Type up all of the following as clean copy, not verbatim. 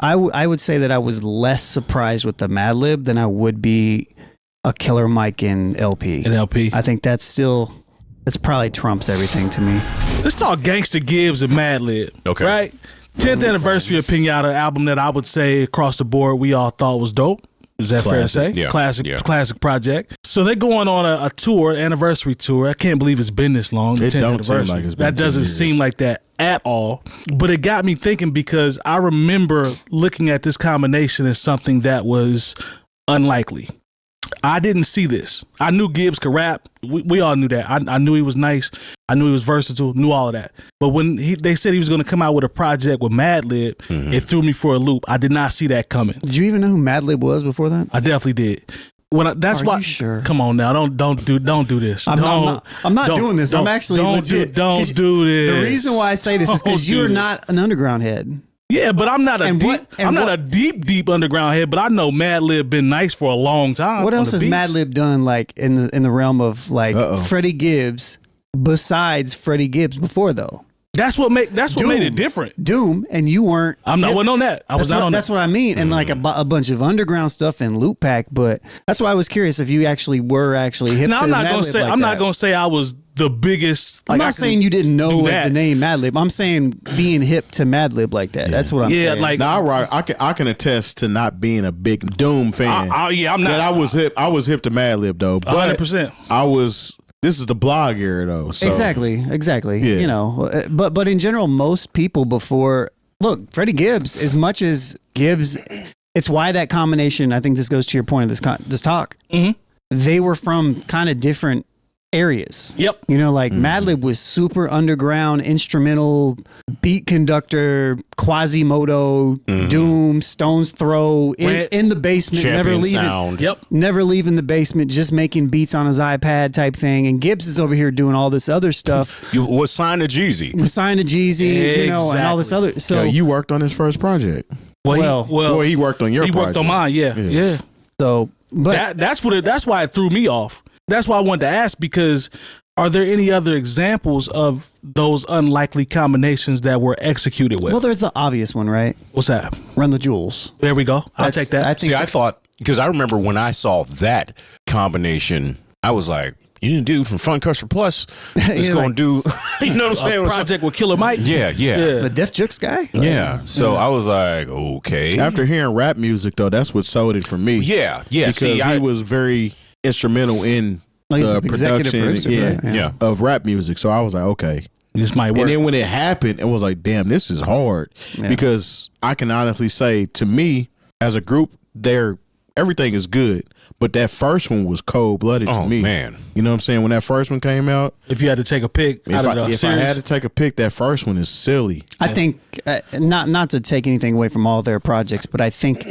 I would say that I was less surprised with the Madlib than I would be a Killer Mike in LP. In LP. I think that's probably trumps everything to me. Let's talk Gangsta Gibbs and Madlib. Okay. Right? 10th anniversary of Pinata, album that I would say across the board we all thought was dope. Is that fair to say? Yeah. Classic project. So they're going on a tour, anniversary tour. I can't believe it's been this long. It don't seem like it's been That doesn't 10 years. seem like that at all. But it got me thinking because I remember looking at this combination as something that was unlikely. I didn't see this. I knew Gibbs could rap. We all knew that. I knew he was nice. I knew he was versatile. Knew all of that. But when they said he was going to come out with a project with Madlib, it threw me for a loop. I did not see that coming. Did you even know who Madlib was before that? I definitely did. That's Are why. you sure? Come on now, don't do this. I'm not doing this. I'm actually legit. Don't do this. The reason why I say this is because you're not an underground head. Yeah, but I'm not a a deep underground head. But I know Madlib been nice for a long time. What else has Madlib done like in the realm of like Freddie Gibbs besides Freddie Gibbs before though? That's what made it different. Doom, and you weren't. I'm not on that. I was not on that. That's what I mean. And like a bunch of underground stuff and Loot Pack. But that's why I was curious if you actually were hip now, to I'm not Madlib gonna say like I'm that. not gonna say I was the biggest. I'm not saying you didn't know the name Madlib. I'm saying being hip to Madlib like that. That's what I'm saying. Yeah, like now, I can attest to not being a big Doom fan. I'm not. But I was hip to Madlib though. 100%. This is the blog era though. So. Exactly. Yeah. You know, but in general, most people look, Freddie Gibbs, as much as Gibbs, it's why that combination. I think this goes to your point of this talk. Mm-hmm. They were from kind of different areas. Yep. You know, like Madlib was super underground, instrumental, beat conductor, Quasimodo, Doom, Stone's Throw, in the basement, sound. never leaving the basement, just making beats on his iPad type thing. And Gibbs is over here doing all this other stuff. You was signed to Jeezy. You know, and all this other. So you worked on his first project. Well, he worked on your project. He worked on mine. Yeah. So, but that's why it threw me off. That's why I wanted to ask, because are there any other examples of those unlikely combinations that were executed with? Well, there's the obvious one, right? What's that? Run the Jewels. There we go. I'll take that. I thought, because I remember when I saw that combination, I was like, you need a dude from Fun Customer Plus is going to do, you know what I'm saying? A project with Killer Mike? Yeah. The 𝗏𝗔𝗥𝗧 guy? Yeah. So I was like, okay. After hearing rap music though, that's what sold it for me. Yeah. Because he was very instrumental in the production of rap music. So I was like, okay, this might work. And then when it happened, it was like, damn, this is hard. Because I can honestly say, to me, as a group, everything is good. But that first one was cold-blooded to me. Man. You know what I'm saying? When that first one came out. If you had to take a pick If I had to take a pick, that first one is silly. I think, not to take anything away from all their projects, but I think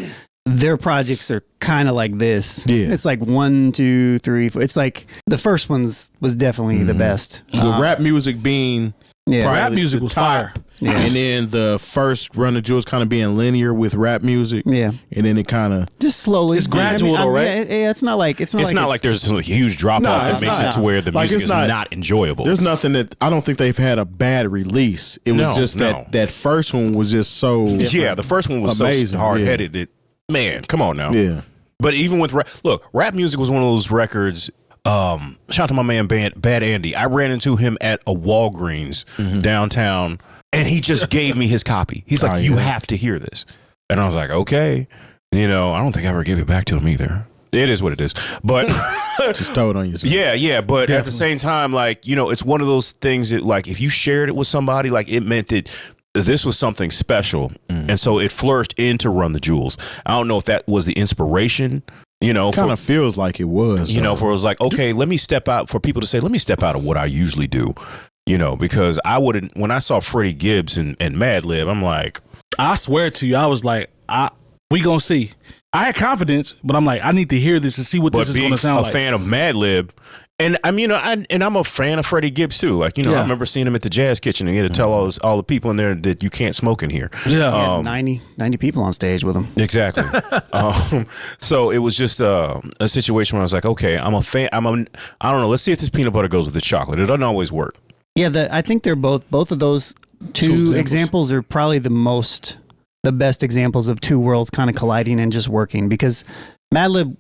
their projects are kind of like this. Yeah. It's like 1, 2, 3, 4. It's like the first one's was definitely the best. With rap music being rap music was fire. Yeah. And then the first Run the Jewels kind of being linear with rap music. Yeah. And then it kind of just slowly. It's gradual, though, right? Yeah, it's not like there's a huge drop off that makes it to where the music is not enjoyable. There's nothing that I don't think they've had a bad release. It was just that first one was just so the first one was amazing, so hard headed that, man, come on now. Yeah. But even with rap music was one of those records. Shout out to my man Bad Andy. I ran into him at a Walgreens downtown, and he just gave me his copy. He's like, you have to hear this. And I was like, okay. You know, I don't think I ever gave it back to him either. It is what it is. But just throw it on yourself. Yeah. But at the same time, like, you know, it's one of those things that, like, if you shared it with somebody, like, it meant that this was something special. And so it flourished into Run the Jewels. I don't know if that was the inspiration. You know, kind of feels like it was. You know, for it was like, okay, let me step out of what I usually do. You know, because when I saw Freddie Gibbs and Madlib, I'm like, I swear to you, I was like, we gonna see. I had confidence, but I'm like, I need to hear this and see what this is gonna sound like. A fan of Madlib. And I'm, you know, I'm a fan of Freddie Gibbs too. Like, you know, I remember seeing him at the Jazz Kitchen, and he had to tell all the people in there that you can't smoke in here. Yeah, 90 people on stage with him. Exactly. So it was just a situation where I was like, okay, I'm a fan. I don't know. Let's see if this peanut butter goes with the chocolate. It doesn't always work. Yeah, I think they're both of those two examples are probably the the best examples of two worlds kind of colliding and just working, because Madlib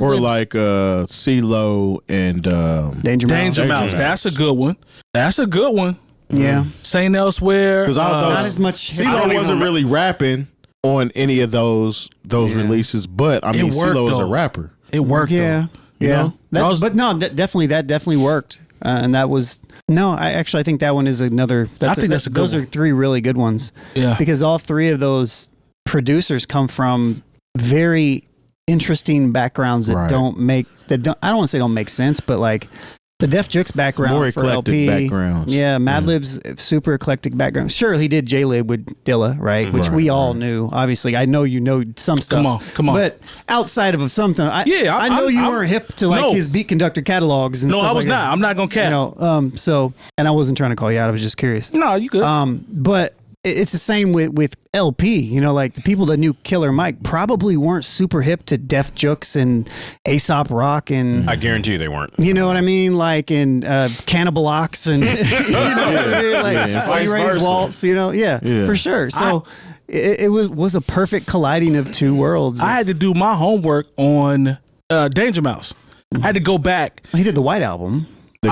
or like 𝐀𝐿o and Danger Mouse. That's a good one. That's a good one. Yeah. Saint Elsewhere. Because not as much. 𝐀𝐿o wasn't really rapping on any of those releases, but I mean 𝐀𝐿o is a rapper. It worked. Yeah. You know? But no, that definitely worked. And that was I think that one is another. Those are three really good ones. Yeah, because all three of those producers come from very interesting backgrounds that I don't want to say don't make sense, but like the 𝗏𝗔𝗥𝗧𝗏 background more for eclectic LP. backgrounds. Yeah, Madlib's super eclectic background. Sure, he did J-Lib with Dilla, right? Which we all knew. Obviously, I know you know some stuff. Come on. But outside of something, I know you weren't hip to like his beat conductor catalogs and stuff. No, I was like not. That. I'm not gonna cap. So, and I wasn't trying to call you out. I was just curious. No, you good. But it's the same with LP. You know, like the people that knew Killer Mike probably weren't super hip to 𝗏𝗔𝗥𝗧𝗏 and Aesop Rock, and I guarantee you they weren't. You know what I mean? Like in Cannibal Ox and Ray's Waltz. You know, for sure. So it was a perfect colliding of two worlds. I had to do my homework on Danger Mouse. I had to go back. He did the White Album. The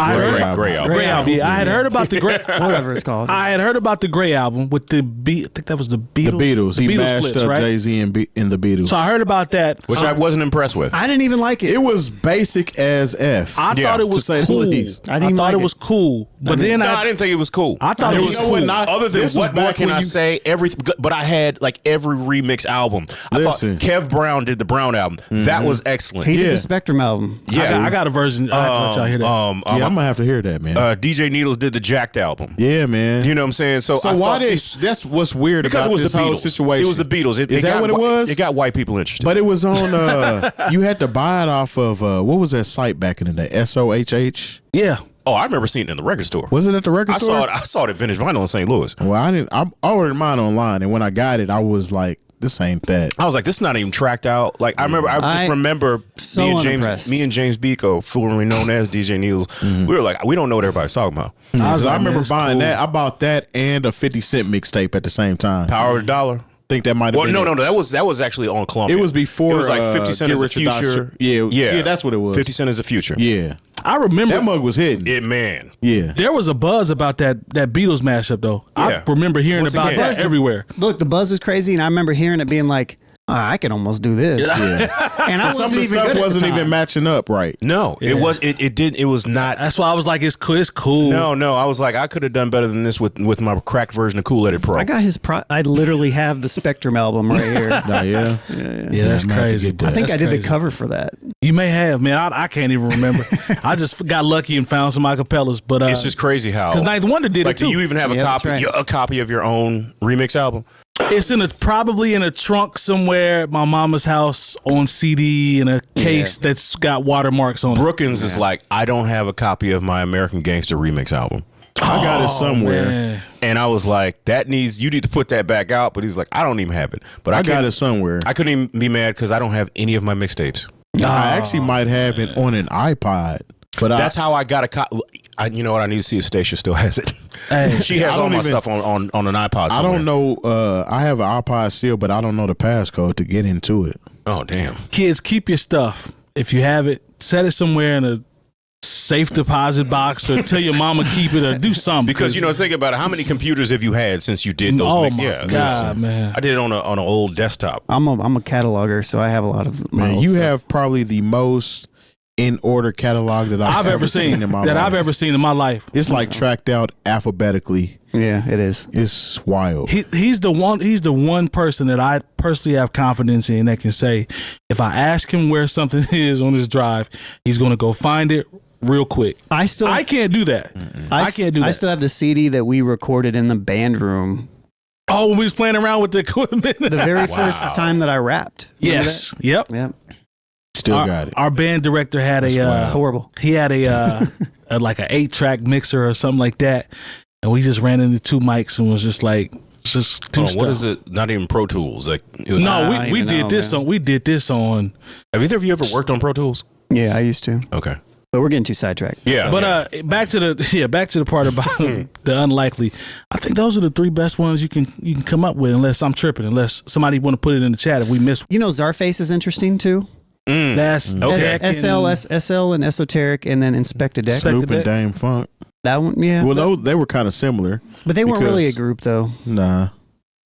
Gray album. Yeah, I had heard about the Gray, whatever it's called. I had heard about the Gray album with the I think that was the Beatles. The Beatles. He mashed flips, up right? Jay-Z in the Beatles. So I heard about that, which I wasn't impressed with. I didn't even like it. It was basic as F. I thought it was cool. I thought it was cool, but then I didn't think it was cool. I thought it was cool. Other than what more can I say? Everything, but I had like every remix album. I thought Kev Brown did the Brown album. That was excellent. He did the Spectrum album. Yeah, I got a version. I'll let y'all hear that. I'm gonna have to hear that, man. DJ Needles did the Jacked album. Yeah, man. You know what I'm saying? So why that's what's weird about this whole situation. It was the Beatles. Is that what it was? It got white people interested. But it was on. You had to buy it off of what was that site back in the day? SOHH. Yeah. Oh, I remember seeing it in the record store. Was it at the record store? I saw it at Vintage Vinyl in St. Louis. Well, I didn't. I ordered mine online, and when I got it, I was like, "This ain't that." I was like, "This is not even tracked out." Like I remember, I remember so me and James Biko, formerly known as DJ Needles. We were like, we don't know what everybody's talking about. I remember buying that. I bought that and a 50 Cent mixtape at the same time. Power of the Dollar. Think that might have been. No. That was actually on Columbia. It was before. It was like 50 Cent is the future. Yeah, that's what it was. 50 Cent is the future. Yeah, I remember that mug was hidden. It, man. Yeah, there was a buzz about that Beatles mashup though. Yeah. I remember hearing about that everywhere. Look, the buzz was crazy, and I remember hearing it being like, I can almost do this. Yeah. And I some of wasn't the even stuff good wasn't at the time. even matching up right. No, it was. It was not. That's why I was like, it's cool. No. I was like, I could have done better than this with my cracked version of Kool-Aid Pro. I got his. I literally have the Spectrum album right here. Yeah, that's crazy. I think I did the cover for that. You may have, man. I can't even remember. I just got lucky and found some acapellas, but it's just crazy how because Ninth Wonder did it too. Do you even have a copy of your own remix album? It's probably in a trunk somewhere at my mama's house on CD in a case that's got watermarks on it. Brookins is like, I don't have a copy of my American Gangster remix album. I got it somewhere. Man. And I was like, you need to put that back out. But he's like, I don't even have it. But I got it somewhere. I couldn't even be mad because I don't have any of my mixtapes. I actually might have it on an iPod. But that's how I got a copy. You know what? I need to see if Stacia still has it. Hey, she has all my stuff on an iPod somewhere. I don't know. I have an iPod still, but I don't know the passcode to get into it. Oh, damn. Kids, keep your stuff. If you have it, set it somewhere in a safe deposit box or tell your mama keep it or do something. Because, think about it. How many computers have you had since you did those? Oh, my God, man. I did it on an old desktop. I'm a cataloger, so I have a lot of my man, old you stuff. have probably the most in order catalog that I've ever seen in my life. I've ever seen in my life. It's like tracked out alphabetically. Yeah, it is. It's wild. He's the one person that I personally have confidence in that can say, if I ask him where something is on his drive, he's going to go find it real quick. I can't do that. I can't do that. I still have the CD that we recorded in the band room. Oh, when we was playing around with the equipment. The very first time that I rapped. Yes. Yep. Still got it. Our band director had it's horrible. He had like an 8-track mixer or something like that, and we just ran into 2 mics and was just like, just do stuff. What is it? Not even Pro Tools. Like we did this on. Have either of you ever worked on Pro Tools? Yeah, I used to. Okay. But we're getting too sidetracked. Yeah. But back to the part about the unlikely. I think those are the 3 best ones you can come up with, unless I'm tripping, unless somebody want to put it in the chat if we missed. You know, �czarface is interesting too. That's okay. SL and Esoteric, and then Inspector Deck. Snoop and Dame Funk. That one, yeah. Well, they were kind of similar. But they weren't really a group, though. Nah.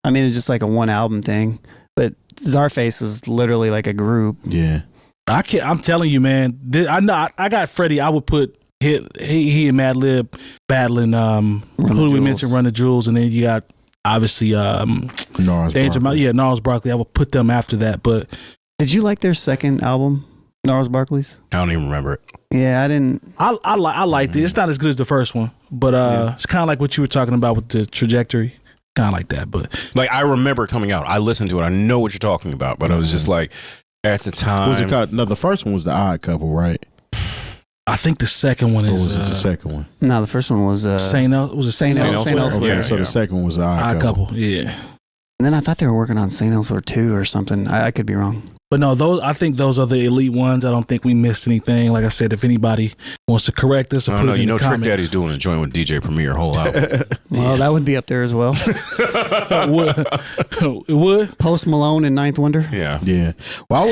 I mean, it's just like a one album thing. But �czarface is literally like a group. Yeah. I'm telling you, man. I got Freddie. I would put he and Madlib battling. Who do we mention? Run the Jewels, and then you got obviously Gnarls Barkley. Yeah, Gnarls Barkley. I would put them after that. But did you like their second album, Gnarls Barkley's? I don't even remember it. Yeah, I didn't. I liked it. It's not as good as the first one, but it's kind of like what you were talking about with the trajectory. Kind of like that, but like I remember coming out. I listened to it. I know what you're talking about, but I was just like, at the time, what was it called? No, the first one was the Odd Couple, right? I think the second one Or is. was it the second one? No, the first one was Saint El. Was it Saint Elsewhere? Elsewhere? Okay, so the second one was the Odd Couple. Yeah. And then I thought they were working on Saint Elsewhere 2 or something. I could be wrong. But no, I think those are the elite ones. I don't think we missed anything. Like I said, if anybody wants to correct us or put it in the Trick comments. Daddy's doing a joint with DJ Premier whole album. Well, that would be up there as well. It would. Post Malone and Ninth Wonder. Yeah. Yeah. Well,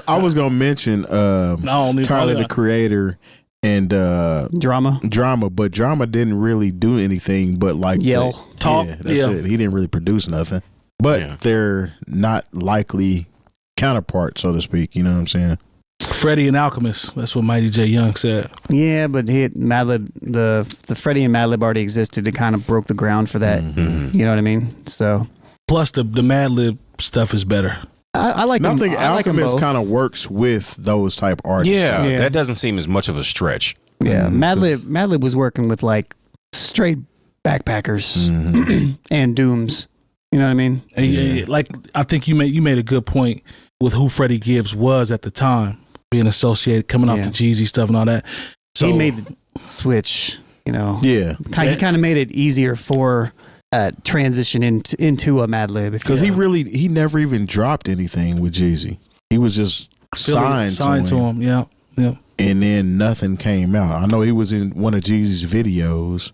I was gonna mention Tyler the Creator and Drama, but Drama didn't really do anything but like talk. Yeah, that's it. He didn't really produce nothing. But they're not likely counterparts, so to speak. You know what I'm saying? Freddie and Alchemist. That's what Mighty J. Young said. Yeah, but Madlib, the Freddie and Madlib already existed. It kind of broke the ground for that. Mm-hmm. You know what I mean? So plus the Madlib stuff is better. I like. I think I like Alchemist kind of works with those type artists. Yeah, that doesn't seem as much of a stretch. Yeah, Madlib was working with like straight backpackers and dooms. You know what I mean? And like I think you made a good point with who Freddie Gibbs was at the time, being associated, coming off the Jeezy stuff and all that. So he made the switch. You know, yeah. He kind of made it easier for transition into a Madlib because he never even dropped anything with Jeezy. He was just signed to him. Yeah. And then nothing came out. I know he was in one of Jeezy's videos,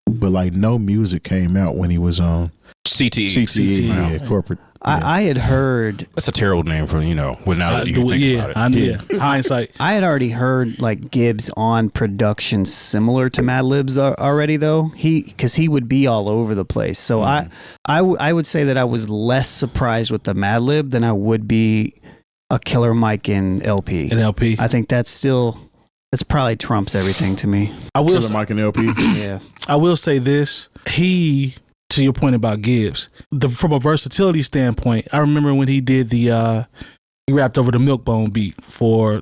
but like no music came out when he was on CTE. Yeah, corporate. I had heard that's a terrible name for now that you think about it. Hindsight. I had already heard like Gibbs on production similar to Madlib's already though. Because he would be all over the place. So I would say that I was less surprised with the Madlib than I would be a Killer Mike and LP. I think that's probably trumps everything to me. Killer Mike and LP. Yeah. I will say this. To your point about Gibbs, from a versatility standpoint, I remember when he did he rapped over the Milkbone beat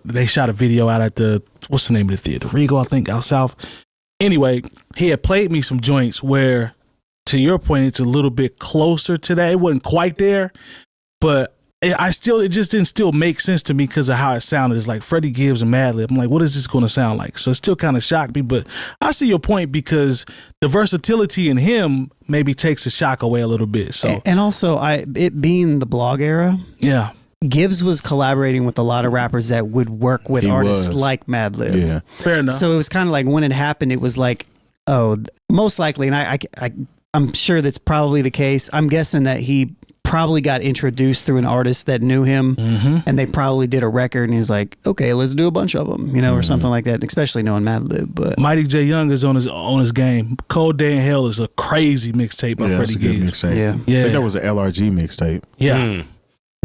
they shot a video out at what's the name of the theater? Regal, I think, out south. Anyway, he had played me some joints where, to your point, it's a little bit closer to that. It wasn't quite there, but it just didn't still make sense to me because of how it sounded. It's like Freddie Gibbs and Madlib. I'm like, what is this going to sound like? So it still kind of shocked me, but I see your point because the versatility in him maybe takes the shock away a little bit. So and also it being the blog era. Yeah. Gibbs was collaborating with a lot of rappers that would work with artists like Madlib. Yeah. Fair enough. So it was kind of like when it happened, it was like, oh, most likely, and I'm sure that's probably the case. I'm guessing that he probably got introduced through an artist that knew him, and they probably did a record, and he's like, okay, let's do a bunch of them, or something like that, especially knowing Madlib. But Mighty J. Young is on his game. Cold Day in Hell is a crazy mixtape by Freddie Gibbs. Yeah. I think that was an LRG mixtape. Yeah.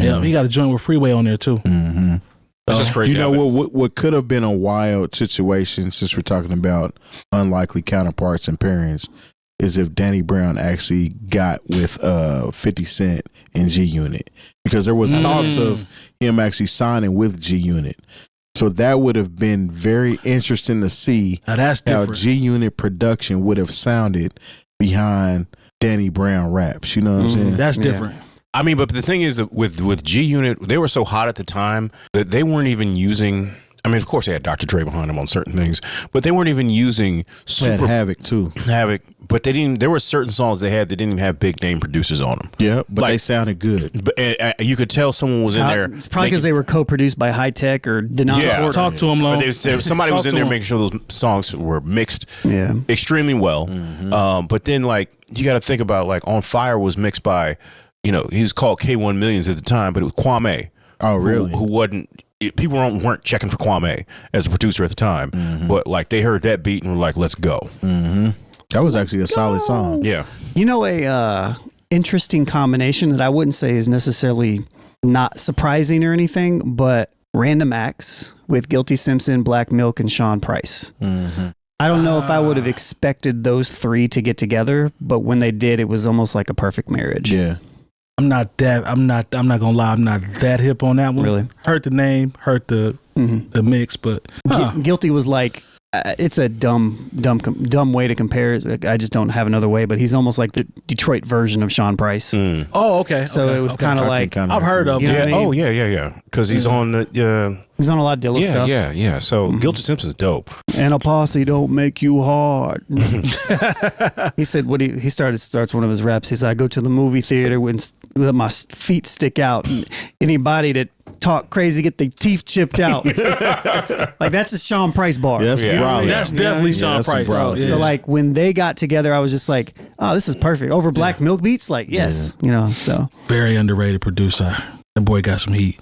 Yeah, he got a joint with Freeway on there too. Mm-hmm. That's just crazy. You know what could have been a wild situation, since we're talking about unlikely counterparts and pairings, is if Danny Brown actually got with 50 Cent and G-Unit, because there was talks of him actually signing with G-Unit. So that would have been very interesting to see how G-Unit production would have sounded behind Danny Brown raps. You know what I'm saying? That's different. I mean, but the thing is that with G-Unit, they were so hot at the time that they weren't even using I mean, of course, they had Dr. Dre behind them on certain things, but they weren't even using They had Havoc too. Havoc. But they didn't. There were certain songs they had that didn't even have big name producers on them. Yeah, but they sounded good. But you could tell someone was in there. It's probably because they were co-produced by High Tech or Denali. Yeah. Talk to him, Long. But somebody was in there making sure those songs were mixed extremely well. But then, like, you got to think about, like, On Fire was mixed by, he was called K1 Millions at the time, but it was Kwame. Oh, really? Who wasn't. People weren't checking for Kwame as a producer at the time, but like they heard that beat and were like, "Let's go." That was actually a solid song. Yeah, a interesting combination that I wouldn't say is necessarily not surprising or anything, but Random Acts with Guilty Simpson, Black Milk, and Sean Price. I don't know if I would have expected those three to get together, but when they did, it was almost like a perfect marriage. Yeah. I'm not gonna lie, I'm not that hip on that one. Really? Heard the name, heard the mix, but Guilty was like, it's a dumb way to compare it. I just don't have another way, but he's almost like the Detroit version of Sean Price. Oh, okay. So it was kind of like, I've heard of him. You know what I mean? yeah. Because he's on the he's on a lot of Dilla stuff. Yeah. So Guilty Simpson's dope. And a posse don't make you hard. He said he starts one of his raps. He said, I go to the movie theater with my feet stick out. And anybody that talk crazy get their teeth chipped out. Like that's a Sean Price bar. Yeah, That's definitely Sean Price. So like when they got together, I was just like, oh, this is perfect. Over Black Milk beats, like yes, so very underrated producer. That boy got some heat.